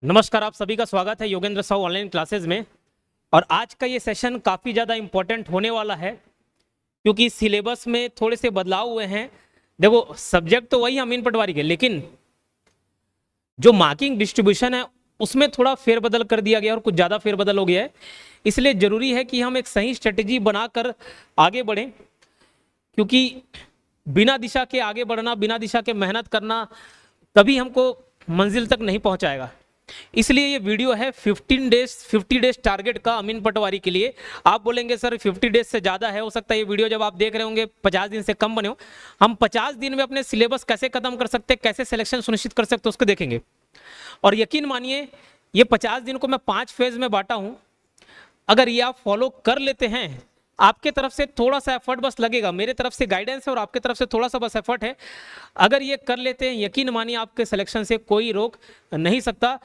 नमस्कार, आप सभी का स्वागत है योगेंद्र साहू ऑनलाइन क्लासेस में। और आज का ये सेशन काफ़ी ज़्यादा इम्पोर्टेंट होने वाला है क्योंकि सिलेबस में थोड़े से बदलाव हुए हैं। देखो, सब्जेक्ट तो वही अमीन पटवारी के, लेकिन जो मार्किंग डिस्ट्रीब्यूशन है उसमें थोड़ा फेरबदल कर दिया गया और कुछ ज़्यादा फेरबदल हो गया है। इसलिए ज़रूरी है कि हम एक सही स्ट्रेटेजी बनाकर आगे बढ़ें, क्योंकि बिना दिशा के आगे बढ़ना, बिना दिशा के मेहनत करना कभी हमको मंजिल तक नहीं पहुंचाएगा। इसलिए ये वीडियो है 50 डेज टारगेट का अमीन पटवारी के लिए। आप बोलेंगे सर 50 डेज से ज़्यादा है, हो सकता है ये वीडियो जब आप देख रहे होंगे 50 दिन से कम बने हो। हम 50 दिन में अपने सिलेबस कैसे खत्म कर सकते हैं, कैसे सिलेक्शन सुनिश्चित कर सकते हैं, उसको देखेंगे। और यकीन मानिए, ये 50 दिन को मैं 5 फेज में बांटा हूँ। अगर ये आप फॉलो कर लेते हैं, आपके तरफ से थोड़ा सा एफर्ट बस लगेगा, मेरे तरफ से गाइडेंस है और आपके तरफ से थोड़ा सा बस एफर्ट है। अगर ये कर लेते हैं, यकीन मानिए आपके सिलेक्शन से कोई रोक नहीं सकता।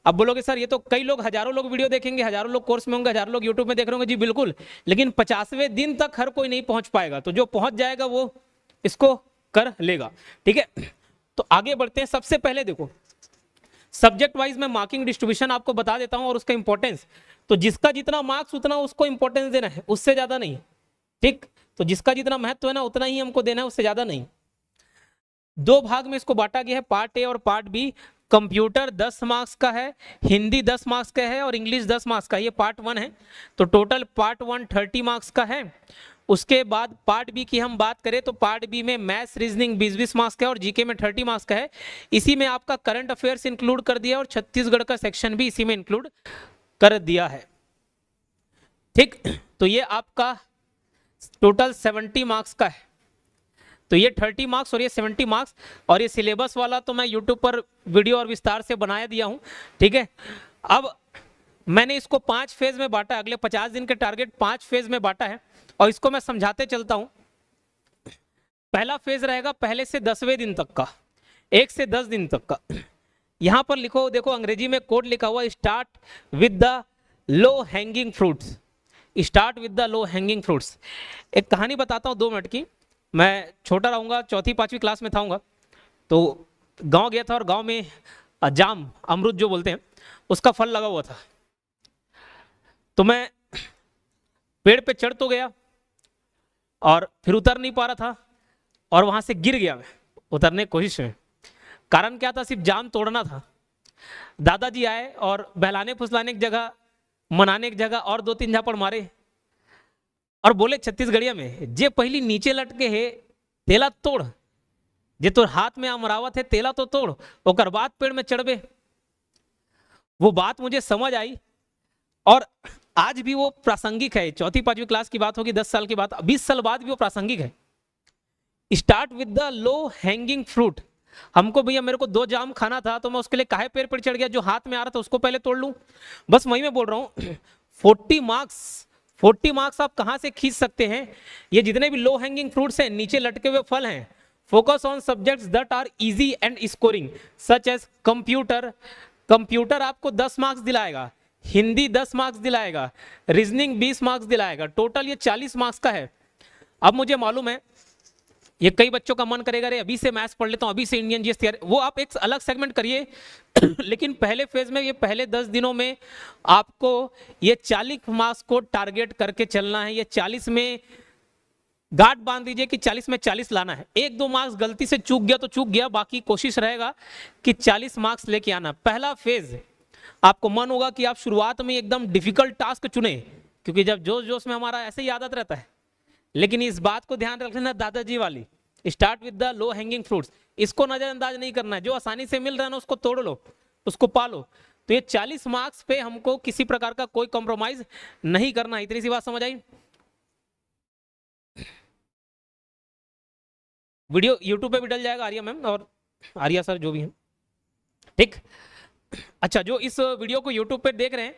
अब बोलोगे सर ये तो कई लोग, हजारों लोग वीडियो देखेंगे, हजारों लोग कोर्स में होंगे, हजारों लोग यूट्यूब में देख रहे होंगे। जी बिल्कुल, लेकिन 50वें दिन तक हर कोई नहीं पहुंच पाएगा। तो जो पहुंच जाएगा वो इसको कर लेगा। ठीक है, तो आगे बढ़ते हैं। सबसे पहले देखो, सब्जेक्ट वाइज में मार्किंग डिस्ट्रीब्यूशन आपको बता देता हूं और उसका इंपॉर्टेंस। तो जिसका जितना मार्क्स उतना उसको इंपॉर्टेंस देना है, उससे ज्यादा नहीं। ठीक, तो जिसका जितना महत्व है ना उतना ही हमको देना है, उससे ज्यादा नहीं। दो भाग में इसको बांटा गया है, पार्ट ए और पार्ट बी। कंप्यूटर 10 मार्क्स का है, हिंदी 10 मार्क्स का है और इंग्लिश 10 मार्क्स का। ये पार्ट 1 है। तो टोटल पार्ट 1 30 मार्क्स का है। उसके बाद पार्ट बी की हम बात करें तो पार्ट बी में मैथ्स रीजनिंग 20-20 मार्क्स का है और जीके में 30 मार्क्स का है। इसी में आपका करंट अफेयर्स इंक्लूड कर दिया और छत्तीसगढ़ का सेक्शन भी इसी में इंक्लूड कर दिया है। ठीक, तो ये आपका टोटल 70 मार्क्स का है। तो ये 30 मार्क्स और ये 70 मार्क्स। और ये सिलेबस वाला तो मैं यूट्यूब पर वीडियो और विस्तार से बनाया दिया हूं। ठीक है, अब मैंने इसको 5 फेज में बांटा, अगले 50 दिन के टारगेट 5 फेज में बांटा है और इसको मैं समझाते चलता हूं। पहला फेज रहेगा पहले से 10वें दिन तक का, 1 से 10 दिन तक का। यहां पर लिखो, देखो अंग्रेजी में कोड लिखा हुआ, start with the low hanging fruits. Start with the low hanging fruits. एक कहानी बताता हूं 2 मिनट की। मैं छोटा रहूंगा, 4th-5वीं क्लास में था, तो गांव गया था और गांव में जाम, अमरूद जो बोलते हैं, उसका फल लगा हुआ था। तो मैं पेड़ पे चढ़ तो गया और फिर उतर नहीं पा रहा था और वहां से गिर गया मैं उतरने की कोशिश में। कारण क्या था? सिर्फ जाम तोड़ना था। दादाजी आए और बहलाने फुसलाने की जगह, मनाने की जगह और 2-3 झापड़ मारे और बोले छत्तीसगढ़िया में, जे पहली नीचे लटके है तेला तोड़, जे तो हाथ में अमरावत है तेला तो तोड़, ओकर बाद पेड़ में चढ़बे। वो बात मुझे समझ आई और आज भी वो प्रासंगिक है। 4th-5वीं क्लास की बात होगी, 10 साल की बात, 20 साल बाद भी वो प्रासंगिक है। Start with the low hanging fruit. हमको भैया, मेरे को 2 जाम खाना था तो मैं उसके लिए काहे पेड़ पर चढ़ गया? जो हाथ में आ रहा था उसको पहले तोड़ लूं। बस वही मैं बोल रहा हूं। 40 मार्क्स आप कहां से खींच सकते हैं? ये जितने भी लो हैंगिंग फ्रूट्स हैं, नीचे लटके हुए फल हैं, focus on subjects that are easy and scoring such as computer. Computer आपको 10 मार्क्स दिलाएगा, हिंदी 10 मार्क्स दिलाएगा, रीजनिंग 20 मार्क्स दिलाएगा, टोटल ये 40 मार्क्स का है। अब मुझे मालूम है ये कई बच्चों का मन करेगा, अरे अभी से मैथ्स पढ़ लेता हूं, अभी से इंडियन जीएस तैयार, वो आप एक अलग सेगमेंट करिए। लेकिन पहले फेज में, ये पहले 10 दिनों में आपको ये 40 मार्क्स को टारगेट करके चलना है। ये 40 में गांठ बांध दीजिए कि 40 में 40 लाना है। 1-2 मार्क्स गलती से चूक गया तो चूक गया, बाकी कोशिश रहेगा कि 40 मार्क्स लेके आना। पहला फेज आपको मन होगा कि आप शुरुआत में एकदम डिफिकल्ट टास्क चुने, क्योंकि जब जोश जोश में हमारा ऐसे ही आदत रहता है। लेकिन इस बात को ध्यान रखना, दादाजी वाली, start with the low hanging fruits, इसको नजरअंदाज नहीं करना है। जो आसानी से मिल रहा है ना उसको तोड़ लो, उसको पालो। तो ये 40 मार्क्स पे हमको किसी प्रकार का कोई कॉम्प्रोमाइज नहीं करना। इतनी सी बात समझ आई? वीडियो यूट्यूब पे भी डल जाएगा, आर्या मैम और आर्या सर जो भी हैं। ठीक, अच्छा, जो इस वीडियो को यूट्यूब पे देख रहे हैं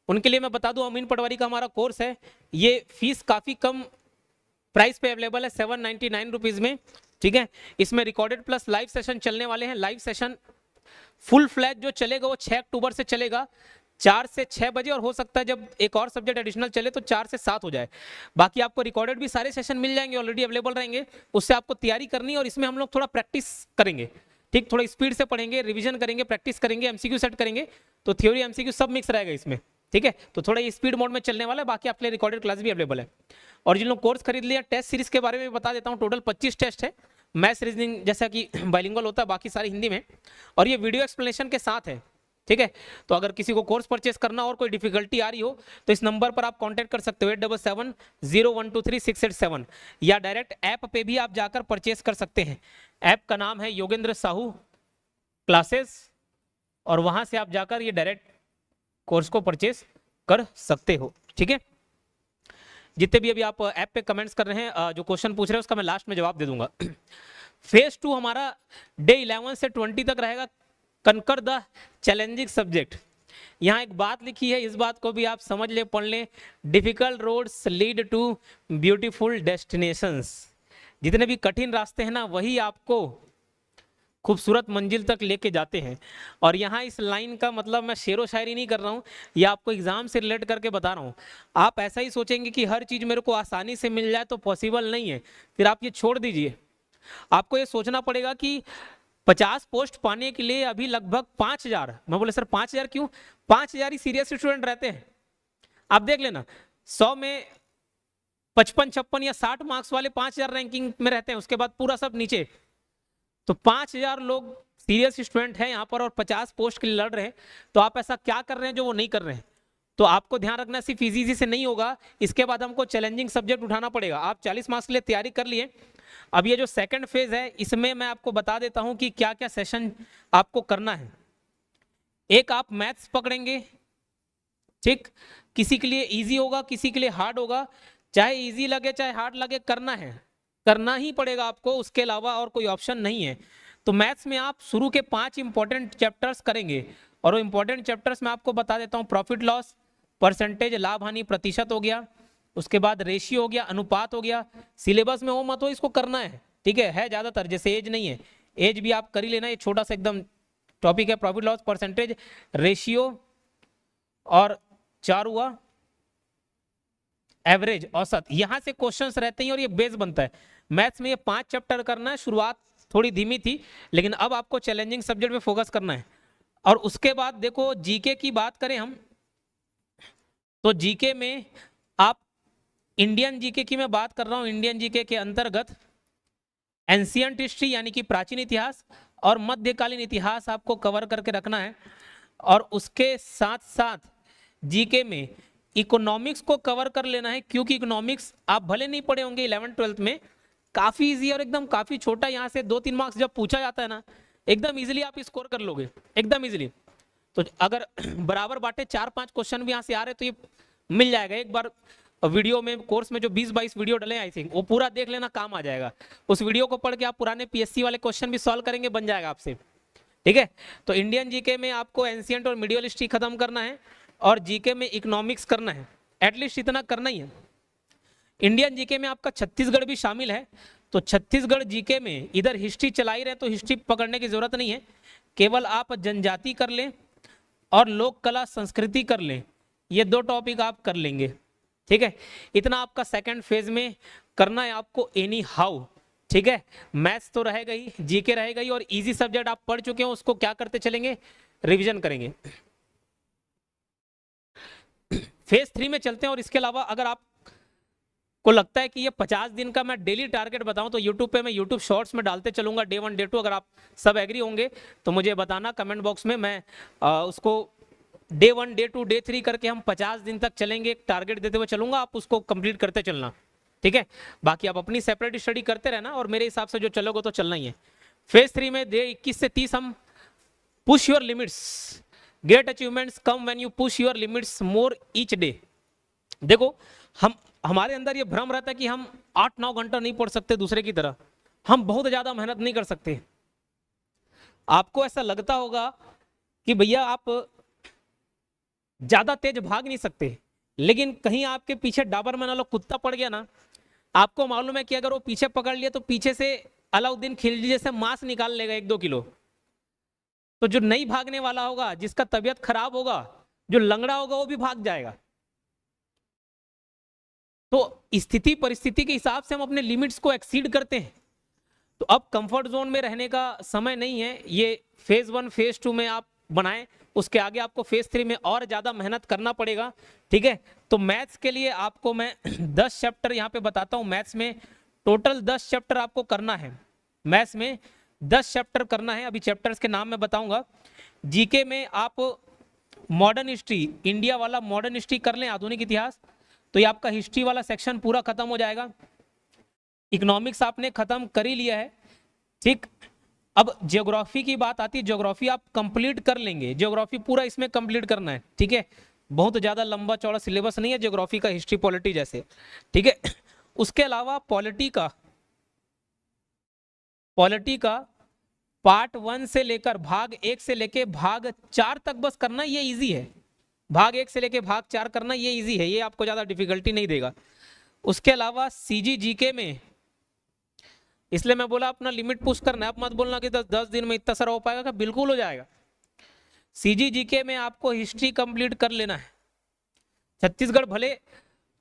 उनके लिए मैं बता दूं, अमीन पटवारी का हमारा कोर्स है। ये फीस काफी कम प्राइस पे अवेलेबल है, 799 रुपीज में। ठीक है, इसमें रिकॉर्डेड प्लस लाइव सेशन चलने वाले हैं। लाइव सेशन फुल फ्लैश जो चलेगा वो 6 अक्टूबर से चलेगा। 4 से 6 बजे, और हो सकता है जब एक और सब्जेक्ट एडिशनल चले तो 4 से 7 हो जाए। बाकी आपको रिकॉर्डेड भी सारे सेशन मिल जाएंगे, ऑलरेडी अवेलेबल रहेंगे, उससे आपको तैयारी करनी है। और इसमें हम लोग थोड़ा प्रैक्टिस करेंगे, ठीक, थोड़ा स्पीड से पढ़ेंगे, रिवीजन करेंगे, प्रैक्टिस करेंगे, एमसीक्यू सेट करेंगे, तो थ्योरी एमसीक्यू सब मिक्स रहेगा इसमें, ठीक है। तो थोड़ा ये स्पीड मोड में चलने वाला है, बाकी आपके लिए रिकॉर्डेड क्लास भी अवेलेबल है। और जिन लोग कोर्स खरीद लिया, टेस्ट सीरीज के बारे में बता देता हूँ। टोटल 25 टेस्ट है, मैथ्स रीजनिंग जैसा कि बाइलिंगुअल होता है, बाकी सारी हिंदी में, और ये वीडियो एक्सप्लेनेशन के साथ है, ठीक है। तो अगर किसी को कोर्स परचेस करना और कोई डिफिकल्टी आ रही हो तो इस नंबर पर आप कांटेक्ट कर सकते हो 8770123687, या डायरेक्ट ऐप पे भी आप जाकर परचेस कर सकते हैं। ऐप का नाम है योगेंद्र साहू क्लासेस, और वहां से आप जाकर ये डायरेक्ट कोर्स को परचेस कर सकते हो, ठीक है। जितने भी अभी आप ऐप पे कमेंट्स कर रहे हैं, जो क्वेश्चन पूछ रहे हैं उसका मैं लास्ट में जवाब दे दूंगा। फेज 2 हमारा डे 11 से 20 तक रहेगा, कनकर द चैलेंजिंग सब्जेक्ट। यहाँ एक बात लिखी है, इस बात को भी आप समझ ले, पढ़ लें। Difficult roads lead to beautiful destinations. जितने भी कठिन रास्ते हैं ना, वही आपको खूबसूरत मंजिल तक लेके जाते हैं। और यहाँ इस लाइन का मतलब मैं शेरो शायरी नहीं कर रहा हूँ, या आपको एग्जाम से रिलेट करके बता रहा हूँ। आप ऐसा ही सोचेंगे कि हर चीज़ मेरे को आसानी से मिल जाए, तो पॉसिबल नहीं है, फिर आप ये छोड़ दीजिए। आपको ये सोचना पड़ेगा कि 50 पोस्ट पाने के लिए अभी लगभग 5000, मैं बोले सर 5000 क्यों, 5000 ही सीरियस स्टूडेंट रहते हैं। आप देख लेना, 100 में 55, 56 या 60 मार्क्स वाले 5000 रैंकिंग में रहते हैं, उसके बाद पूरा सब नीचे। तो 5000 लोग सीरियस स्टूडेंट हैं यहाँ पर, और 50 पोस्ट के लिए लड़ रहे हैं। तो आप ऐसा क्या कर रहे हैं जो वो नहीं कर रहे हैं? तो आपको ध्यान रखना, सिर्फ इजी से नहीं होगा, इसके बाद हमको चैलेंजिंग सब्जेक्ट उठाना पड़ेगा। आप 40 मार्क्स के लिए तैयारी कर लिए। अब ये जो सेकंड फेज है, इसमें मैं आपको बता देता हूं कि क्या क्या सेशन आपको करना है। एक, आप मैथ्स पकड़ेंगे, ठीक, किसी के लिए इजी होगा, किसी के लिए हार्ड होगा, चाहे इजी लगे चाहे हार्ड लगे, करना है, करना ही पड़ेगा आपको, उसके अलावा और कोई ऑप्शन नहीं है। तो मैथ्स में आप शुरू के 5 इंपॉर्टेंट चैप्टर्स करेंगे, और वो इंपॉर्टेंट चैप्टर्स मैं आपको बता देता हूँ। प्रॉफिट लॉस, परसेंटेज, लाभ हानि, प्रतिशत हो गया, उसके बाद रेशियो हो गया, अनुपात हो गया। सिलेबस में हो मत हो, इसको करना है, ठीक है ज्यादातर, जैसे एज नहीं है, एज भी आप कर ही लेना, ये छोटा सा एकदम टॉपिक है। प्रॉफिट लॉस, परसेंटेज, रेशियो, और 4 हुआ एवरेज, औसत। यहां से क्वेश्चंस रहते हैं और ये बेस बनता है। मैथ्स में ये 5 चैप्टर करना है। शुरुआत थोड़ी धीमी थी, लेकिन अब आपको चैलेंजिंग सब्जेक्ट पे फोकस करना है। और उसके बाद देखो, जीके की बात करें हम, तो जीके में आप इंडियन जीके की मैं बात कर रहा हूं। इंडियन जीके के अंतर्गत एंशियंट हिस्ट्री यानी कि प्राचीन इतिहास और मध्यकालीन इतिहास आपको कवर करके रखना है। और उसके साथ साथ जीके में इकोनॉमिक्स को कवर कर लेना है, क्योंकि इकोनॉमिक्स आप भले नहीं पढ़े होंगे 11th-12th में, काफी इजी और एकदम काफी छोटा, यहाँ से 2-3 मार्क्स जब पूछा जाता है ना, एकदम इजीली आप स्कोर कर लोगे, एकदम इजीली। तो अगर बराबर बांटे 4-5 क्वेश्चन भी यहाँ से आ रहे तो ये मिल जाएगा। एक बार वीडियो में, कोर्स में जो 20-22 वीडियो डले आई थिंक, वो पूरा देख लेना, काम आ जाएगा। उस वीडियो को पढ़ के आप पुराने पीएससी वाले क्वेश्चन भी सॉल्व करेंगे, बन जाएगा आपसे, ठीक है। तो इंडियन जीके में आपको एंशिएंट और मिडियल हिस्ट्री खत्म करना है, और जीके में इकोनॉमिक्स करना है, एटलीस्ट इतना करना ही है। इंडियन जीके में आपका छत्तीसगढ़ भी शामिल है, तो छत्तीसगढ़ जीके में इधर हिस्ट्री चला ही रहे तो हिस्ट्री पकड़ने की जरूरत नहीं है, केवल आप जनजाति कर लें और लोक कला संस्कृति कर लें, ये 2 टॉपिक आप कर लेंगे, ठीक है। इतना आपका सेकंड फेज में करना है आपको एनी हाउ, ठीक है। मैथ्स तो रहेगा ही, जीके रहेगा ही, और इजी सब्जेक्ट आप पढ़ चुके हो उसको क्या करते चलेंगे, रिवीजन करेंगे। फेज 3 में चलते हैं। और इसके अलावा अगर आप को लगता है कि ये 50 दिन का मैं डेली टारगेट बताऊं, तो यूट्यूब पे मैं यूट्यूब शॉर्ट्स में डालते चलूंगा, डे 1 डे 2। अगर आप सब एग्री होंगे तो मुझे बताना कमेंट बॉक्स में, मैं उसको डे 1 डे 2 डे 3 करके हम 50 दिन तक चलेंगे, एक टारगेट देते हुए चलूंगा, आप उसको कंप्लीट करते चलना, ठीक है। बाकी आप अपनी सेपरेट स्टडी करते रहना, और मेरे हिसाब से जो चलोगे तो चलना ही है। फेज 3 में डे 21 से 30 हम push your limits, great achievements come when you push your limits more each day. देखो, हमारे अंदर ये भ्रम रहता है कि हम 8-9 घंटा नहीं पढ़ सकते दूसरे की तरह, हम बहुत ज्यादा मेहनत नहीं कर सकते। आपको ऐसा लगता होगा कि भैया आप ज्यादा तेज भाग नहीं सकते, लेकिन कहीं आपके पीछे डाबरमैन वाला कुत्ता पड़ गया ना, आपको मालूम है कि अगर वो पीछे पकड़ लिया तो पीछे से अलाउद्दीन खिलजी जैसे मांस निकाल लेगा 1-2 किलो। तो जो नहीं भागने वाला होगा, जिसका तबीयत खराब होगा, जो लंगड़ा होगा वो भी भाग जाएगा। तो स्थिति परिस्थिति के हिसाब से हम अपने लिमिट्स को एक्सीड करते हैं। तो अब कंफर्ट जोन में रहने का समय नहीं है। ये फेज 1 फेज 2 में आप बनाएं, उसके आगे आपको फेज 3 में और ज्यादा मेहनत करना पड़ेगा। ठीक है, तो मैथ्स के लिए आपको मैं 10 चैप्टर यहाँ पे बताता हूँ। मैथ्स में टोटल 10 चैप्टर आपको करना है। मैथ्स में 10 चैप्टर करना है। अभी चैप्टर्स के नाम मैं बताऊंगा। जीके में आप मॉडर्न हिस्ट्री, इंडिया वाला मॉडर्न हिस्ट्री कर लें, आधुनिक इतिहास, तो ये आपका हिस्ट्री वाला सेक्शन पूरा खत्म हो जाएगा। इकोनॉमिक्स आपने खत्म कर ही लिया है। ठीक, अब ज्योग्राफी की बात आती है। ज्योग्राफी आप कंप्लीट कर लेंगे, ज्योग्राफी पूरा इसमें कंप्लीट करना है। ठीक है, बहुत ज्यादा लंबा चौड़ा सिलेबस नहीं है ज्योग्राफी का, हिस्ट्री पॉलिटी जैसे। ठीक है, उसके अलावा पॉलिटी का पार्ट 1 से लेकर भाग 1 से लेकर भाग 4 तक बस करना, ये इजी है। भाग 1 से लेकर भाग 4 करना ये इजी है, ये आपको ज्यादा डिफिकल्टी नहीं देगा। उसके अलावा सीजी जीके में, इसलिए मैं बोला अपना लिमिट पुश करना है। आप मत बोलना कि 10 दिन में इतना सारा हो पाएगा, बिल्कुल हो जाएगा। सीजी जीके में आपको हिस्ट्री कंप्लीट कर लेना है। छत्तीसगढ़ भले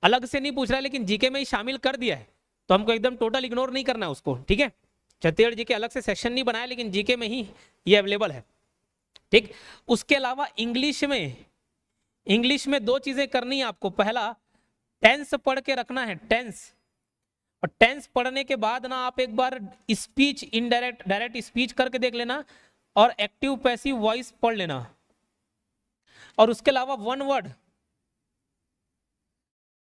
अलग से नहीं पूछ रहा है, लेकिन जीके में ही शामिल कर दिया है, तो हमको एकदम टोटल इग्नोर नहीं करना है उसको। ठीक है, छत्तीसगढ़ जीके अलग से सेक्शन नहीं बनाया, लेकिन जीके में ही ये अवेलेबल है। ठीक, उसके अलावा इंग्लिश में 2 चीजें करनी है आपको। पहला, टेंस पढ़ के रखना है, टेंस। और टेंस पढ़ने के बाद ना आप एक बार स्पीच, इनडायरेक्ट डायरेक्ट स्पीच करके देख लेना, और एक्टिव पैसिव वॉइस पढ़ लेना। और उसके अलावा 1 वर्ड,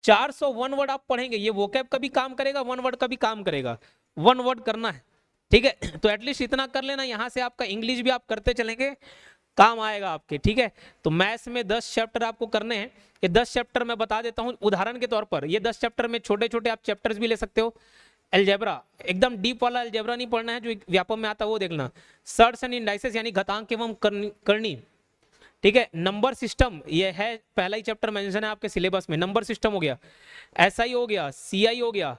401 वर्ड आप पढ़ेंगे। ये वोकैब का भी काम करेगा, 1 वर्ड का भी काम करेगा। 1 वर्ड करना है। ठीक है, तो एटलीस्ट इतना कर लेना, यहां से आपका इंग्लिश भी आप करते चलेंगे, काम आएगा आपके। ठीक है, तो मैथ्स में 10 चैप्टर आपको करने हैं। ये 10 चैप्टर मैं बता देता हूं उदाहरण के तौर पर। ये 10 चैप्टर में छोटे छोटे आप चैप्टर्स भी ले सकते हो। अलजेब्रा, एकदम डीप वाला अलजेब्रा नहीं पढ़ना है, जो व्यापम में आता है वो देखना। सर्ट्स एंड इंडाइसेस यानी घातांक एवं करनी। ठीक है, नंबर सिस्टम, ये है पहला ही चैप्टर मेंशन है आपके सिलेबस में। नंबर सिस्टम हो गया, एसआई हो गया, सीआई हो गया,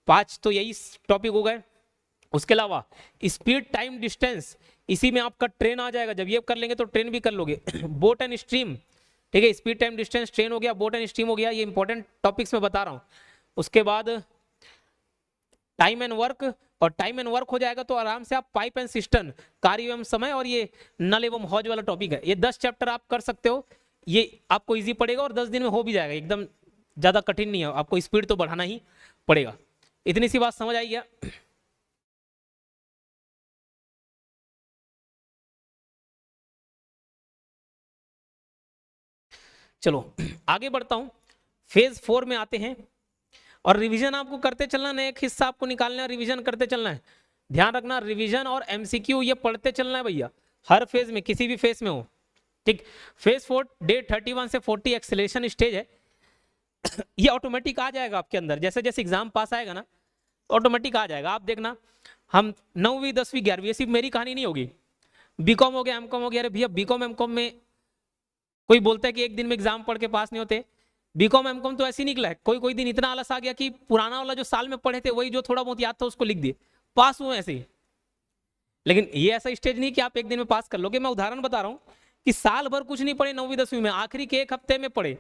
5 तो यही टॉपिक हो गए। उसके अलावा स्पीड, टाइम, डिस्टेंस, इसी में आपका ट्रेन आ जाएगा। जब ये कर लेंगे तो ट्रेन भी कर लोगे। बोट एंड स्ट्रीम, ठीक है, स्पीड, टाइम, डिस्टेंस, ट्रेन हो गया, बोट एंड स्ट्रीम हो गया। ये इंपॉर्टेंट टॉपिक्स में बता रहा हूं। उसके बाद टाइम एंड वर्क, और टाइम एंड वर्क हो जाएगा तो आराम से आप पाइप एंड सिस्टम, कार्य एवं समय, और ये नल एवं हौज वाला टॉपिक है। ये 10 चैप्टर आप कर सकते हो। ये आपको इजी पड़ेगा और 10 दिन में हो भी जाएगा, एकदम ज्यादा कठिन नहीं है। आपको स्पीड तो बढ़ाना ही पड़ेगा। इतनी सी बात समझ आई क्या? चलो आगे बढ़ता हूं, फेज 4 में आते हैं। और रिवीजन आपको करते चलना है, एक हिस्सा आपको निकालना है, रिवीजन करते चलना है। ध्यान रखना, रिवीजन और एमसीक्यू ये पढ़ते चलना है भैया, हर फेज में, किसी भी फेज में हो। ठीक, फेज 4 डे 31 से 40 एक्सेलेरेशन स्टेज है। ये ऑटोमेटिक आ जाएगा आपके अंदर, जैसे जैसे एग्जाम पास आएगा ना ऑटोमेटिक आ जाएगा। आप देखना, हम 9वीं 10वीं 11वीं, सिर्फ मेरी कहानी नहीं होगी। बीकॉम हो गया, एमकॉम हो गया। अरे भैया बीकॉम एमकॉम में कोई बोलता है कि एक दिन में एग्जाम पढ़ के पास नहीं होते। बीकॉम एमकॉम तो ऐसे ही निकला है, कोई कोई दिन इतना आलस आ गया कि पुराना वाला जो साल में पढ़े थे वही जो थोड़ा बहुत याद था उसको लिख दिए, पास हुए ऐसे ही। लेकिन ये ऐसा स्टेज नहीं कि आप एक दिन में पास कर लोगे। मैं उदाहरण बता रहा हूँ कि साल भर कुछ नहीं पढ़े 9वीं 10वीं में, आखिरी के 1 हफ्ते में पढ़े।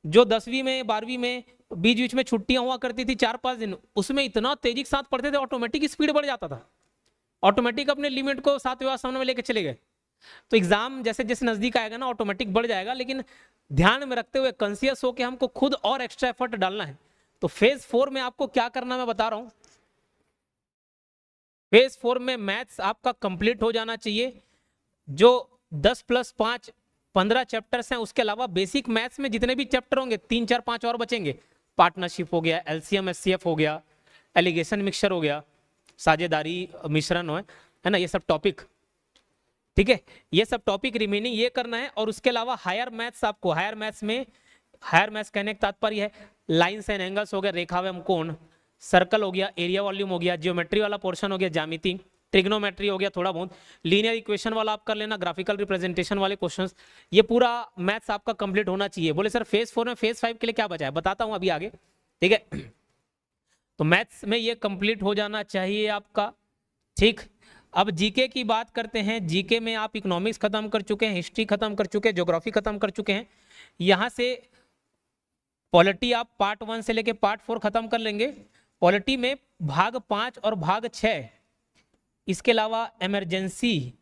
जो 10वीं में 12वीं में बीच बीच में छुट्टियां हुआ करती थी 4-5 दिन, उसमें इतना तेजी के साथ पढ़ते थे, ऑटोमेटिक स्पीड बढ़ जाता था, ऑटोमेटिक अपने लिमिट को 7वें सामने में लेके चले गए। तो एग्जाम जैसे जैसे नजदीक आएगा ना ऑटोमेटिक बढ़ जाएगा, लेकिन ध्यान में रखते हुए कॉन्शियस हो के हमको खुद और एक्स्ट्रा एफर्ट डालना है। तो फेज 4 में आपको क्या करना मैं बता रहा हूं। फेज 4 में मैथ्स आपका कंप्लीट हो जाना चाहिए। जो 10 + 5 15 चैप्टर्स हैं, उसके अलावा बेसिक मैथ्स में जितने भी चैप्टर होंगे 3 4 5 और बचेंगे। पार्टनरशिप हो गया, एलसीएम एचसीएफ हो गया, एलिगेशन मिक्सचर हो गया, साझेदारी मिश्रण है ना, ये सब टॉपिक। ठीक है, ये सब टॉपिक रिमेनिंग ये करना है। और उसके अलावा हायर मैथ्स आपको, हायर मैथ्स कहने का तात्पर्य है लाइन्स एंड एंगल्स हो गया, रेखा एवं कोण, सर्कल हो गया, एरिया वॉल्यूम हो गया, जियोमेट्री वाला पोर्शन हो गया, ज्यामिति, ट्रिग्नोमेट्री हो गया थोड़ा बहुत, लीनियर इक्वेशन वाला आप कर लेना, ग्राफिकल रिप्रेजेंटेशन वाले क्वेश्चंस। ये पूरा मैथ्स आपका कंप्लीट होना चाहिए। बोले सर फेज 4 में फेज 5 के लिए क्या बचा है, बताता हूं अभी आगे। ठीक है, तो मैथ्स में ये कंप्लीट हो जाना चाहिए आपका। ठीक, अब जीके की बात करते हैं। जीके में आप इकोनॉमिक्स खत्म कर चुके हैं, हिस्ट्री खत्म कर चुके हैं, ज्योग्राफी खत्म कर चुके हैं। यहाँ से पॉलिटी आप पार्ट 1 से लेके पार्ट 4 खत्म कर लेंगे। पॉलिटी में भाग 5 और भाग 6, इसके अलावा इमरजेंसी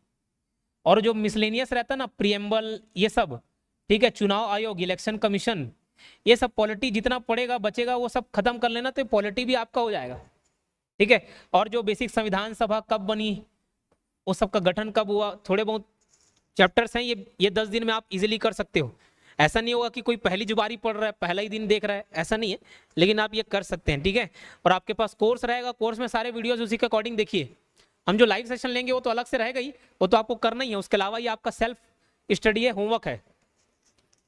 और जो मिसलेनियस रहता है ना, प्रियम्बल, ये सब, ठीक है, चुनाव आयोग, इलेक्शन कमीशन, ये सब पॉलिटी जितना पड़ेगा बचेगा वो सब खत्म कर लेना, तो पॉलिटी भी आपका हो जाएगा। ठीक है। और जो बेसिक संविधान सभा कब बनी, वो सब का गठन कब हुआ, थोड़े बहुत चैप्टर्स हैं, ये 10 दिन में आप इजीली कर सकते हो। ऐसा नहीं होगा कि कोई पहली जुबारी पढ़ रहा है, पहला ही दिन देख रहा है, ऐसा नहीं है, लेकिन आप ये कर सकते हैं। ठीक है। और आपके पास कोर्स रहेगा, कोर्स में सारे वीडियोस उसी के अकॉर्डिंग देखिए। हम जो लाइव सेशन लेंगे वो तो अलग से रहेगा ही, वो तो आपको करना ही है। उसके अलावा ये आपका सेल्फ स्टडी है, होमवर्क है।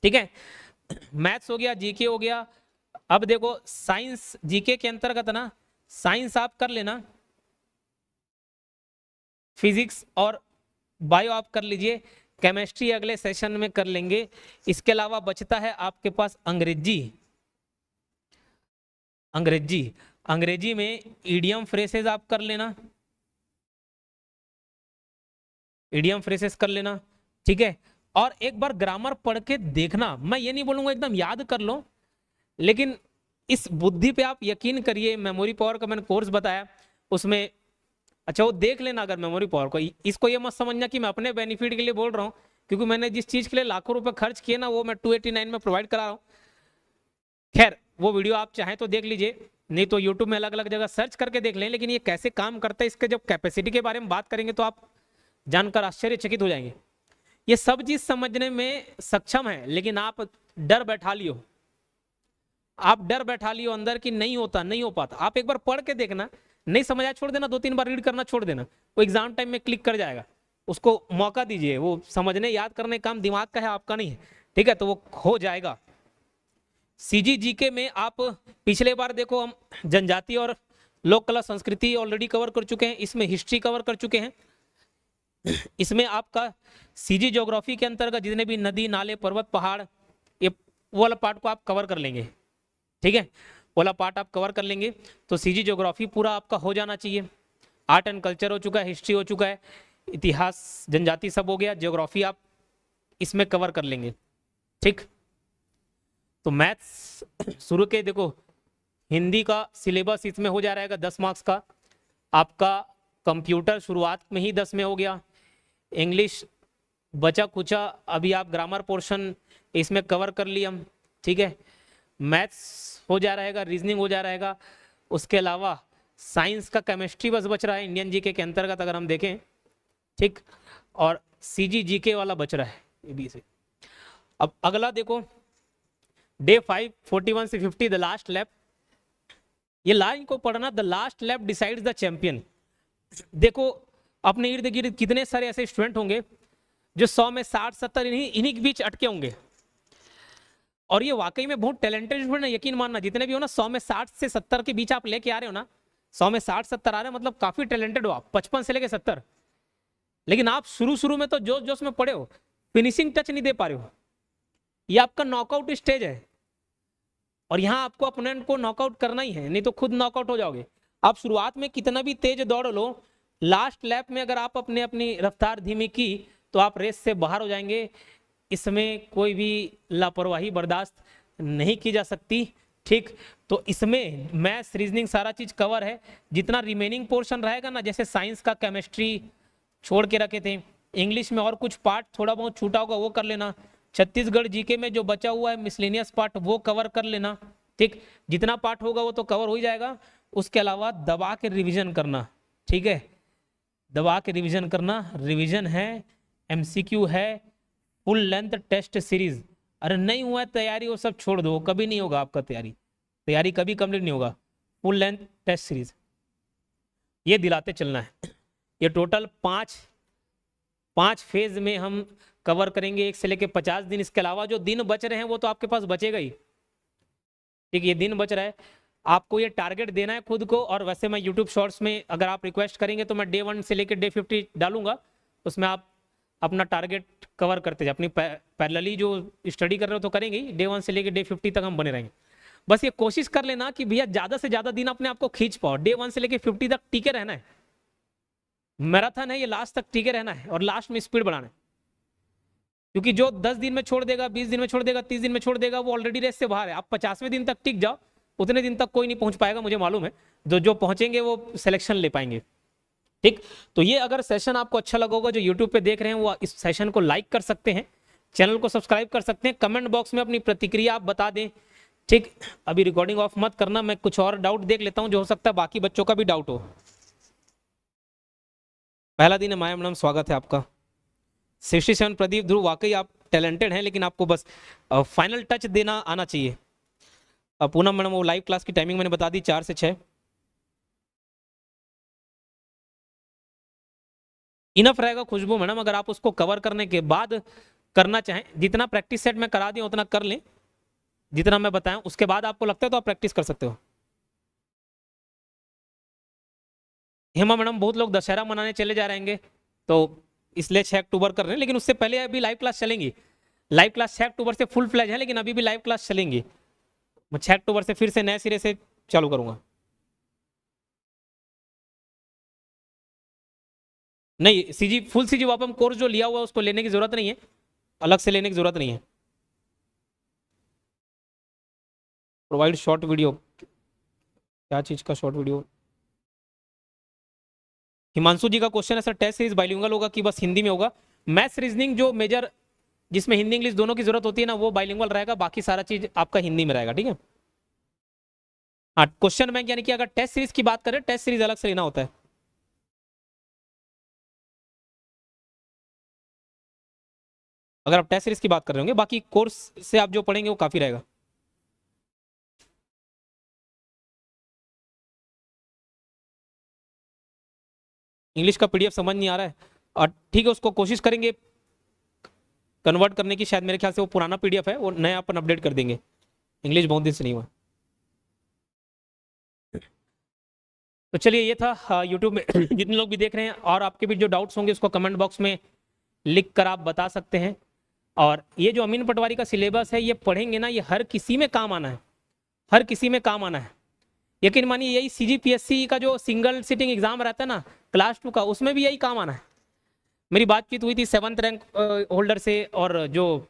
ठीक है। मैथ्स हो गया, जीके हो गया। अब देखो साइंस, जीके के अंतर्गत ना साइंस आप कर लेना, फिजिक्स और बायो आप कर लीजिए, केमिस्ट्री अगले सेशन में कर लेंगे। इसके अलावा बचता है आपके पास अंग्रेजी। अंग्रेजी में इडियम फ्रेसेस आप कर लेना, इडियम फ्रेसेस कर लेना। ठीक है। और एक बार ग्रामर पढ़ के देखना, मैं ये नहीं बोलूंगा एकदम याद कर लो, लेकिन इस बुद्धि पे आप यकीन करिए। मेमोरी पावर का मैंने कोर्स बताया उसमें, अच्छा वो देख लेना अगर मेमोरी पावर को। इसको ये मत समझना कि मैं अपने बेनिफिट के लिए बोल रहा हूँ, क्योंकि मैंने जिस चीज के लिए लाखों रुपए खर्च किए ना, वो मैं 289 में प्रोवाइड करा रहा हूँ। खैर वो वीडियो आप चाहें तो देख लीजिए, नहीं तो यूट्यूब में अलग अलग जगह सर्च करके देख लें। लेकिन ये कैसे काम करता है, इसके जब कैपेसिटी के बारे में बात करेंगे तो आप जानकर आश्चर्यचकित हो जाएंगे। ये सब चीज समझने में सक्षम है, लेकिन आप डर बैठा लियो, आप डर बैठा लियो अंदर कि नहीं होता, नहीं हो पाता। आप एक बार पढ़ के देखना, नहीं समझ आया छोड़ देना, 2-3 बार रीड करना छोड़ देना, वो एग्जाम टाइम में क्लिक कर जाएगा। उसको मौका दीजिए, वो समझने याद करने काम दिमाग का है, आपका नहीं है। ठीक है, तो वो हो जाएगा। सीजी जीके में आप पिछले बार देखो हम जनजाति और लोक कला संस्कृति ऑलरेडी कवर कर चुके हैं, इसमें हिस्ट्री कवर कर चुके हैं। इसमें आपका सीजी ज्योग्राफी के अंतर्गत जितने भी नदी नाले पर्वत पहाड़, ये वो वाला पार्ट को आप कवर कर लेंगे। ठीक है, वाला पार्ट आप कवर कर लेंगे तो सीजी ज्योग्राफी पूरा आपका हो जाना चाहिए। आर्ट एंड कल्चर हो चुका है, हिस्ट्री हो चुका है, इतिहास जनजाति सब हो गया, ज्योग्राफी आप इसमें कवर कर लेंगे। ठीक, तो मैथ्स शुरू के देखो, हिंदी का सिलेबस इसमें हो जा रहेगा 10 मार्क्स का आपका। कंप्यूटर शुरुआत में ही 10 में हो गया। इंग्लिश बचा कुचा, अभी आप ग्रामर पोर्शन इसमें कवर कर लिए हम। ठीक है, मैथ्स हो जा रहेगा, रीजनिंग हो जा रहेगा। उसके अलावा साइंस का केमिस्ट्री बस बच रहा है इंडियन जीके के अंतर्गत अगर हम देखें। ठीक, और सीजी जीके वाला बच रहा है ये से। अब अगला देखो, डे 5 41 से 50 द लास्ट लैप। ये लाइन को पढ़ना, the last lap decides the champion. देखो अपने इर्द गिर्द कितने सारे ऐसे स्टूडेंट होंगे जो 100 में 60-70 इन्हीं के बीच अटके होंगे, और ये वाकई में बहुत टैलेंटेड स्टूडेंट है। यकीन मानना, जितने भी हो ना 100 में 60 से 70 के बीच आप लेके आ रहे हो ना, 100 में 60-70 आ रहे हैं, मतलब काफी टैलेंटेड हो आप, 55 से लेके 70। लेकिन आप शुरू में तो जोश जोश में पड़े हो, फिनिशिंग टच नहीं दे पा रहे हो। ये आपका नॉकआउट स्टेज है, और यहाँ आपको अपोनेंट को नॉकआउट करना ही है, नहीं तो खुद नॉकआउट हो जाओगे। आप शुरुआत में कितना भी तेज दौड़ लो, लास्ट लैप में अगर आप अपनी रफ्तार धीमी की तो आप रेस से बाहर हो जाएंगे। इसमें कोई भी लापरवाही बर्दाश्त नहीं की जा सकती। ठीक, तो इसमें मैथ्स रीजनिंग सारा चीज कवर है। जितना रिमेनिंग पोर्शन रहेगा ना, जैसे साइंस का केमिस्ट्री छोड़ के रखे थे, इंग्लिश में और कुछ पार्ट थोड़ा बहुत छूटा होगा वो कर लेना। छत्तीसगढ़ जीके में जो बचा हुआ है मिसलेनियस पार्ट वो कवर कर लेना। ठीक, जितना पार्ट होगा वो तो कवर हो ही जाएगा। उसके अलावा दबा के रिवीजन करना। ठीक है, दबा के रिवीजन करना। रिवीजन है, एमसीक्यू है, फुल लेंथ टेस्ट सीरीज। अरे नहीं हुआ है तैयारी, वो सब छोड़ दो, कभी नहीं होगा आपका तैयारी कभी कंप्लीट नहीं होगा। फुल लेंथ टेस्ट सीरीज ये दिलाते चलना है। ये टोटल पांच फेज में हम कवर करेंगे, 1 से लेके 50 दिन। इसके अलावा जो दिन बच रहे हैं वो तो आपके पास बचेगा ही। ठीक, ये दिन बच रहा है, आपको ये टारगेट देना है खुद को। और वैसे मैं यूट्यूब शॉर्ट्स में अगर आप रिक्वेस्ट करेंगे तो मैं डे 1 से लेकर डे 50 डालूंगा, उसमें आप अपना टारगेट कवर करते जाए। अपनी पैरेलली जो स्टडी कर रहे हो तो करेंगे ही, डे 1 से लेकर डे 50 तक हम बने रहेंगे। बस ये कोशिश कर लेना कि भैया ज्यादा से ज्यादा दिन अपने आप को खींच पाओ, डे 1 से लेकर 50 तक टिके रहना है। मैराथन है, ये लास्ट तक टिके रहना है और लास्ट में स्पीड बढ़ाना है। क्योंकि जो 10 दिन में छोड़ देगा, 20 दिन में छोड़ देगा, 30 दिन में छोड़ देगा, वो ऑलरेडी रेस से बाहर है। आप 50वें दिन तक टिक जाओ, उतने दिन तक कोई नहीं पहुंच पाएगा, मुझे मालूम है। जो जो पहुंचेंगे वो सिलेक्शन ले पाएंगे। ठीक, तो ये अगर सेशन आपको अच्छा लगा होगा, जो यूट्यूब पे देख रहे हैं वो इस सेशन को लाइक कर सकते हैं, चैनल को सब्सक्राइब कर सकते हैं, कमेंट बॉक्स में अपनी प्रतिक्रिया आप बता दें। ठीक, अभी रिकॉर्डिंग ऑफ मत करना, मैं कुछ और डाउट देख लेता हूं, जो हो सकता है बाकी बच्चों का भी डाउट हो। पहला दिन है माया मैडम, स्वागत है आपका। 67 प्रदीप ध्रुव, वाकई आप टैलेंटेड हैं, लेकिन आपको बस फाइनल टच देना आना चाहिए। पूनम मैडम, वो लाइव क्लास की टाइमिंग मैंने बता दी, 4 से 6। इनफ रहेगा खुशबू मैडम, अगर आप उसको कवर करने के बाद करना चाहें, जितना प्रैक्टिस सेट में करा दिया उतना कर लें, जितना मैं बताया उसके बाद आपको लगता है तो आप प्रैक्टिस कर सकते हो। हेमा मैडम, बहुत लोग दशहरा मनाने चले जा रहेंगे, तो इसलिए 6 अक्टूबर कर रहे हैं, लेकिन उससे पहले अभी लाइव क्लास चलेंगी। लाइव क्लास 6 अक्टूबर से फुल फ्लैज है, लेकिन अभी भी लाइव क्लास चलेंगी। मैं 6 अक्टूबर से फिर से नए सिरे से चालू करूंगा। नहीं, सीजी फुल सीजी वापम कोर्स जो लिया हुआ है उसको लेने की जरूरत नहीं है, अलग से लेने की जरूरत नहीं है। प्रोवाइड शॉर्ट वीडियो, क्या चीज का शॉर्ट वीडियो? हिमांशु जी का क्वेश्चन है सर, टेस्ट सीरीज बाइलिंगुअल होगा कि बस हिंदी में होगा? मैथ्स रीजनिंग जो मेजर, जिसमें हिंदी इंग्लिश दोनों की जरूरत होती है ना, वो बाइलिंगुअल रहेगा, बाकी सारा चीज आपका हिंदी में रहेगा। ठीक है, हाँ, क्वेश्चन बैंक यानी कि अगर टेस्ट सीरीज की बात करें, टेस्ट सीरीज अलग से लेना होता है। अगर आप टेस्ट सीरीज की बात कर रहे होंगे, बाकी कोर्स से आप जो पढ़ेंगे वो काफी रहेगा। इंग्लिश का पीडीएफ समझ नहीं आ रहा है, और ठीक है, उसको कोशिश करेंगे कन्वर्ट करने की। शायद मेरे ख्याल से वो पुराना पीडीएफ है, वो नया अपन अपडेट कर देंगे। इंग्लिश बहुत दिन से नहीं हुआ। तो चलिए, ये था यूट्यूब में जितने लोग भी देख रहे हैं, और आपके भी जो डाउट्स होंगे उसको कमेंट बॉक्स में लिख कर आप बता सकते हैं। और ये जो अमीन पटवारी का सिलेबस है, ये पढ़ेंगे ना, ये हर किसी में काम आना है, हर किसी में काम आना है। यकीन मानिए, यही सीजीपीएससी का जो सिंगल सिटिंग एग्जाम रहता है ना, क्लास 2 का, उसमें भी यही काम आना है। मेरी बातचीत हुई थी 7th रैंक होल्डर से, और जो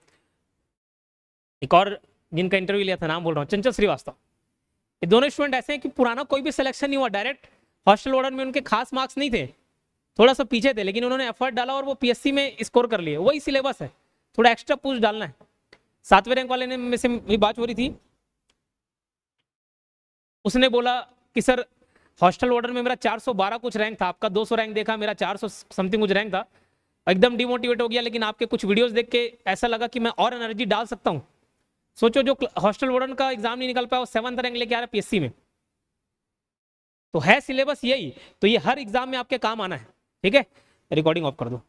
एक और जिनका इंटरव्यू लिया था, नाम बोल रहा हूँ, चंचल श्रीवास्तव। ये दोनों स्टूडेंट ऐसे हैं कि पुराना कोई भी सिलेक्शन नहीं हुआ, डायरेक्ट हॉस्टल वार्डन में उनके खास मार्क्स नहीं थे, थोड़ा सा पीछे थे, लेकिन उन्होंने एफर्ट डाला और वो पीएससी में स्कोर कर लिए। वही सिलेबस है, थोड़ा एक्स्ट्रा पुश डालना है। 7वें रैंक वाले ने में से मेरी बात हो रही थी, उसने बोला कि सर, हॉस्टल वार्डन में मेरा 412 कुछ रैंक था, आपका 200 रैंक देखा, मेरा 400 समथिंग कुछ रैंक था, एकदम डिमोटिवेट हो गया। लेकिन आपके कुछ वीडियोस देख के ऐसा लगा कि मैं और एनर्जी डाल सकता हूँ। सोचो, जो हॉस्टल वार्डन का एग्जाम नहीं निकल पाया, वो 7th रैंक लेके आ रहा है पीएससी में। तो है सिलेबस यही, तो ये हर एग्जाम में आपके काम आना है। ठीक है, रिकॉर्डिंग ऑफ कर दो।